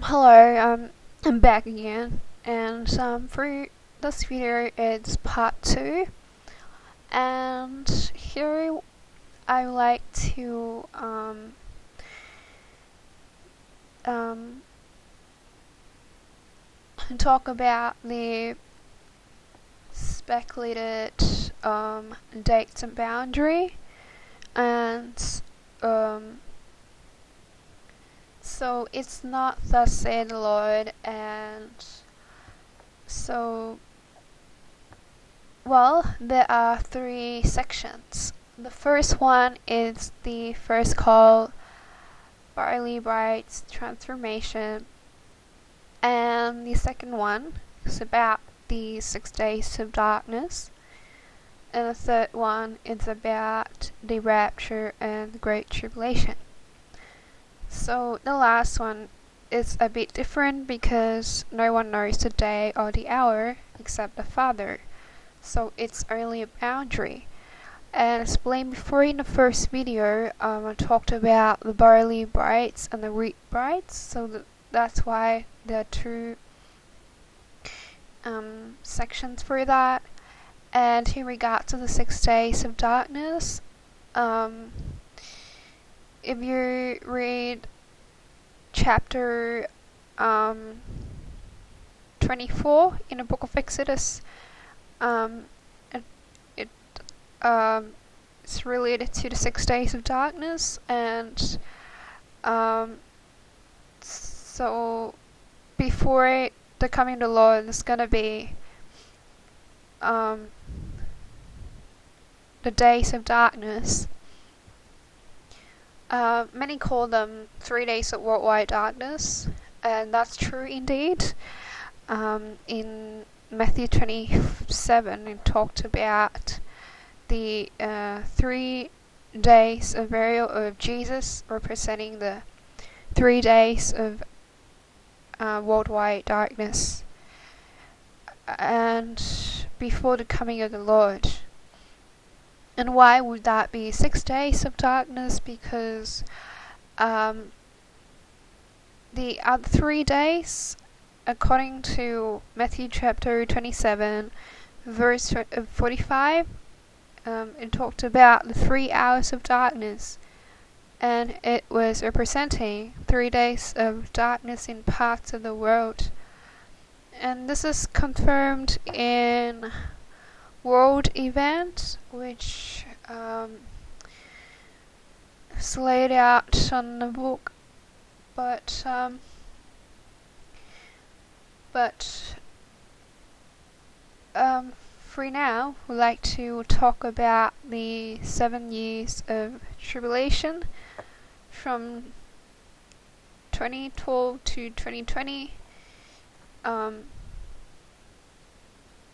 Hello, I'm back again, and for this video it's part 2, and here I would like to talk about the speculated dates and boundary, and so it's not thus said the Lord, and so, well, there are 3 sections. The first one is the first called Barley Bright's Transformation, and the second one is about the 6 days of darkness, and the third one is about the rapture and the Great Tribulation. So the last one is a bit different because no one knows the day or the hour except the Father. So it's only a boundary. And as explained before in the first video, I talked about the barley brights and the wheat brights. So that's why there are 2 sections for that. And in regard to the 6 days of darkness, if you read chapter 24 in the book of Exodus, it's related to the 6 days of darkness, and so before the coming of the Lord, there's gonna be the days of darkness. Many call them 3 days of worldwide darkness, and that's true indeed. In Matthew 27, it talked about the 3 days of burial of Jesus, representing the 3 days of worldwide darkness, and before the coming of the Lord. And why would that be 6 days of darkness? Because the other 3 days, according to Matthew chapter 27, verse 45, it talked about the 3 hours of darkness, and it was representing 3 days of darkness in parts of the world. And this is confirmed in World Event, which is laid out on the book, but for now, we'd like to talk about the 7 years of tribulation from 2012 to 2020,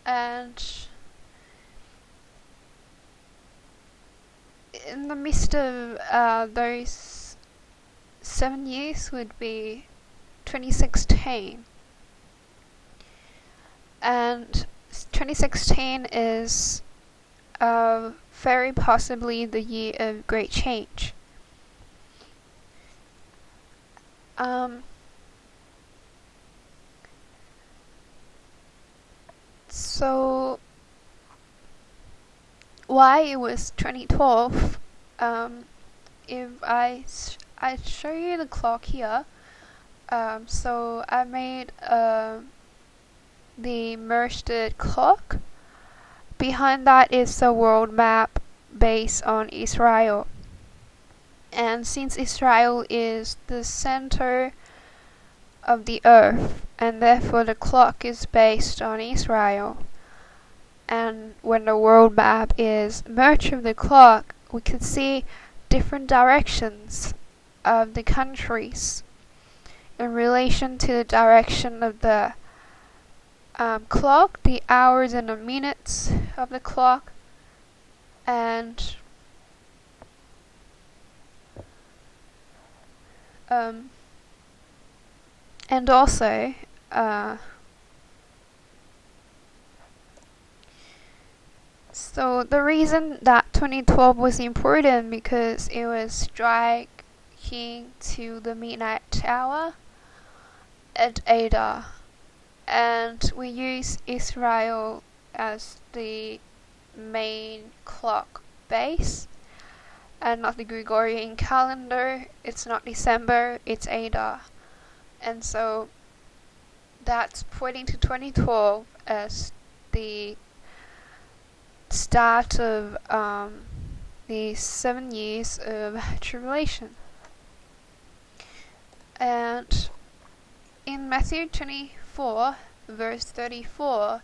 and in the midst of those 7 years would be 2016, and 2016 is very possibly the year of great change. So why it was 2012, if I show you the clock here, so I made the merged clock. Behind that is a world map based on Israel, and since Israel is the center of the earth, and therefore the clock is based on Israel, and when the world map is merged with the clock, we can see different directions of the countries in relation to the direction of the clock, the hours and the minutes of the clock, and also so the reason that 2012 was important because it was striking to the midnight hour, at Adar, and we use Israel as the main clock base and not the Gregorian calendar. It's not December, it's Adar. And so that's pointing to 2012 as the start of the 7 years of tribulation. And in Matthew 24, verse 34,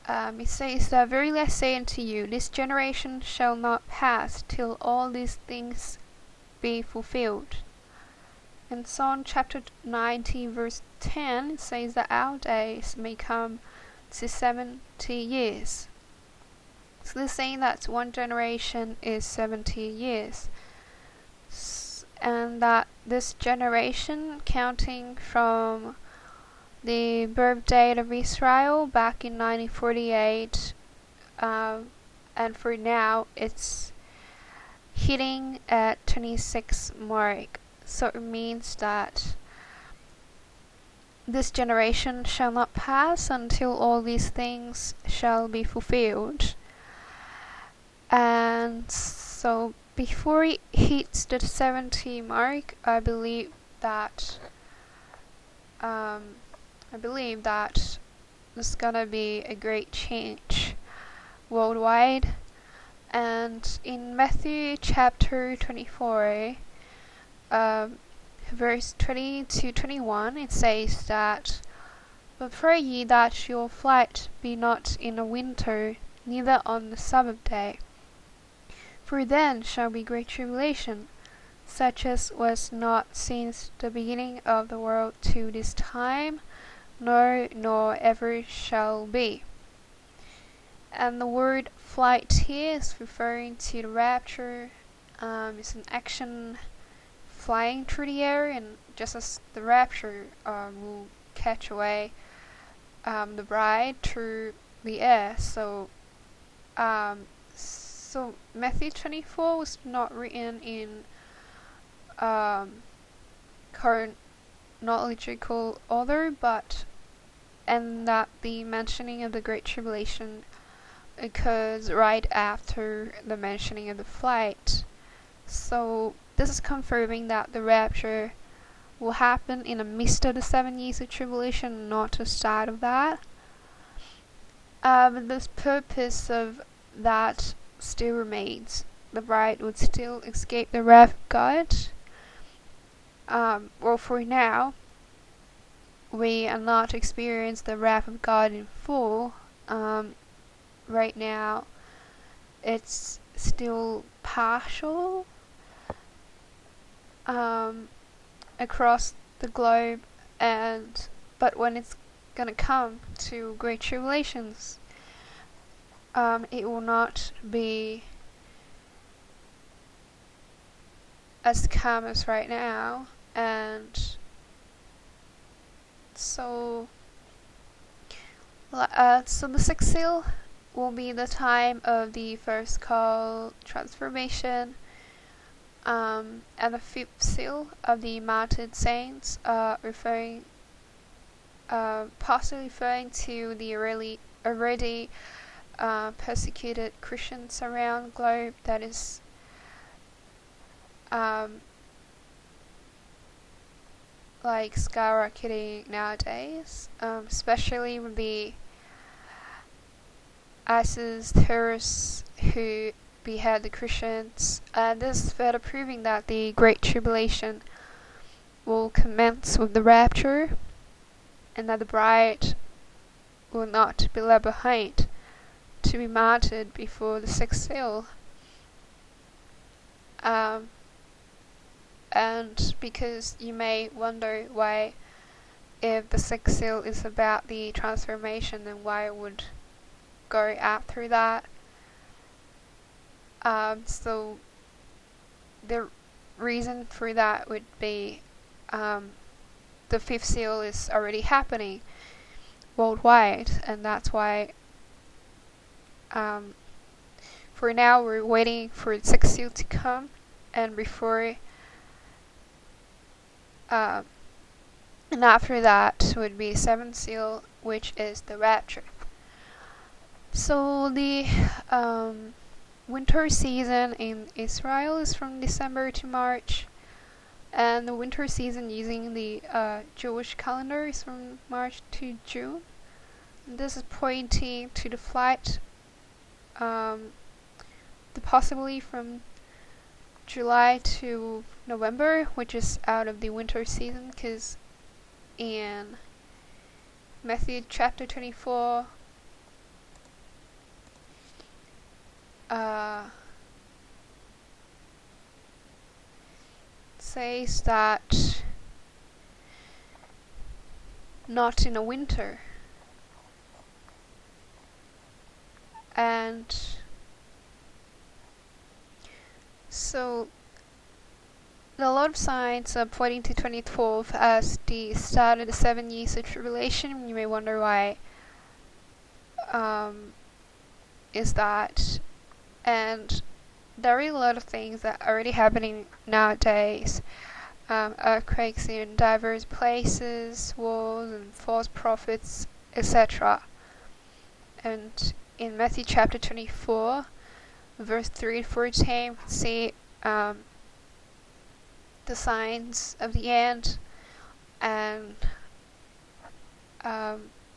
it says that, "Verily I say unto you, this generation shall not pass till all these things be fulfilled." In Psalm chapter 90, verse 10, it says that our days may come to 70 years. So they're saying that one generation is 70 years. And that this generation, counting from the birth date of Israel back in 1948, and for now it's hitting at 26 mark. So it means that this generation shall not pass until all these things shall be fulfilled. And so before it hits the 70 mark, I believe that there's gonna be a great change worldwide. And in Matthew chapter 24, verse 20 to 21, it says that, "But pray ye that your flight be not in the winter, neither on the Sabbath day. For then shall be great tribulation, such as was not since the beginning of the world to this time, nor ever shall be." And the word flight here is referring to the rapture. It's an action flying through the air, and just as the rapture will catch away the bride through the air. So Matthew 24 was not written in chronological order, and that the mentioning of the Great Tribulation occurs right after the mentioning of the flight. So this is confirming that the rapture will happen in the midst of the 7 years of tribulation, not the start of that. But the purpose of that still remains. The bride would still escape the wrath of God. Well, for now, we are not experiencing the wrath of God in full. Right now, it's still partial across the globe, but when it's gonna come to great tribulations, it will not be as calm as right now. And so the sixth seal will be the time of the first call transformation, and the fifth seal of the martyred saints, possibly referring to the already persecuted Christians around the globe. That is like skyrocketing nowadays, especially with the ISIS terrorists who behead the Christians. This is further proving that the Great Tribulation will commence with the rapture, and that the bride will not be left behind to be martyred before the sixth seal. And because you may wonder why, if the sixth seal is about the transformation, then why it would go after that. So the reason for that would be the fifth seal is already happening worldwide, and that's why for now we're waiting for the sixth seal to come, and before And after that would be seventh seal, which is the Rapture. So the winter season in Israel is from December to March, and the winter season using the Jewish calendar is from March to June. And this is pointing to the flight, possibly from July to November, which is out of the winter season, because in Matthew chapter 24, says that not in a winter. And so a lot of signs are pointing to 2012 as the start of the 7 years of tribulation. You may wonder why is that, and there are a lot of things that are already happening nowadays. Earthquakes in diverse places, wars and false prophets, etc. And in Matthew chapter 24, verse 3 to 14, see the signs of the end, and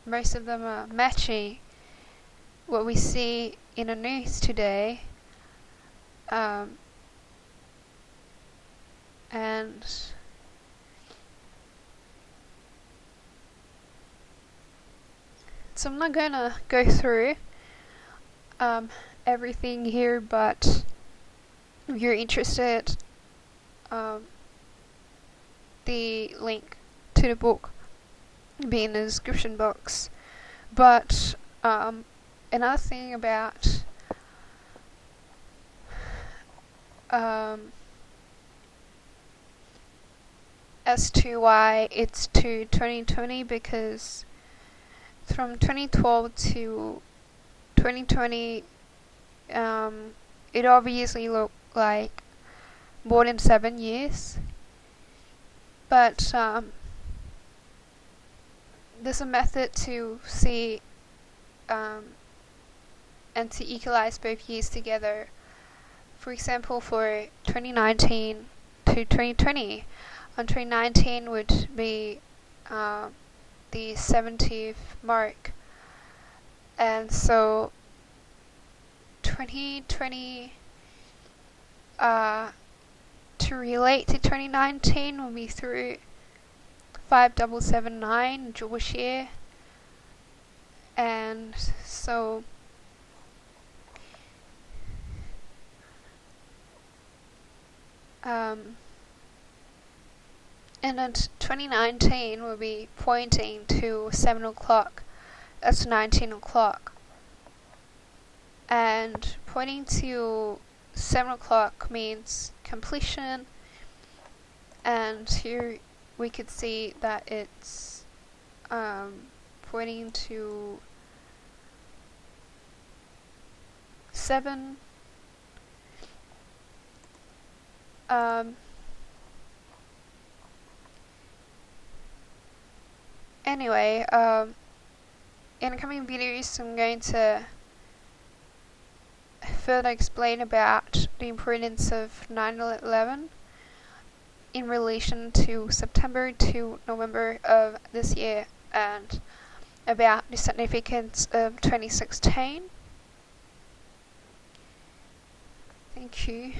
most of them are matching what we see in the news today. And so I'm not gonna go through everything here, but if you're interested, the link to the book will be in the description box. But another thing about as to why it's to 2020, because from 2012 to 2020, it obviously looked like more than 7 years. But there's a method to see and to equalize both years together. For example, for 2019 to 2020, on 2019 would be the 70th mark, and so 2020 to relate to 2019 will be through 5779 Jewish year, and so and then 2019 will be pointing to 7 o'clock. That's 19 o'clock. And pointing to 7 o'clock means completion. And here we could see that it's pointing to 7. Anyway, in the coming videos I'm going to further explain about the importance of 9/11 in relation to September to November of this year, and about the significance of 2016. Thank you.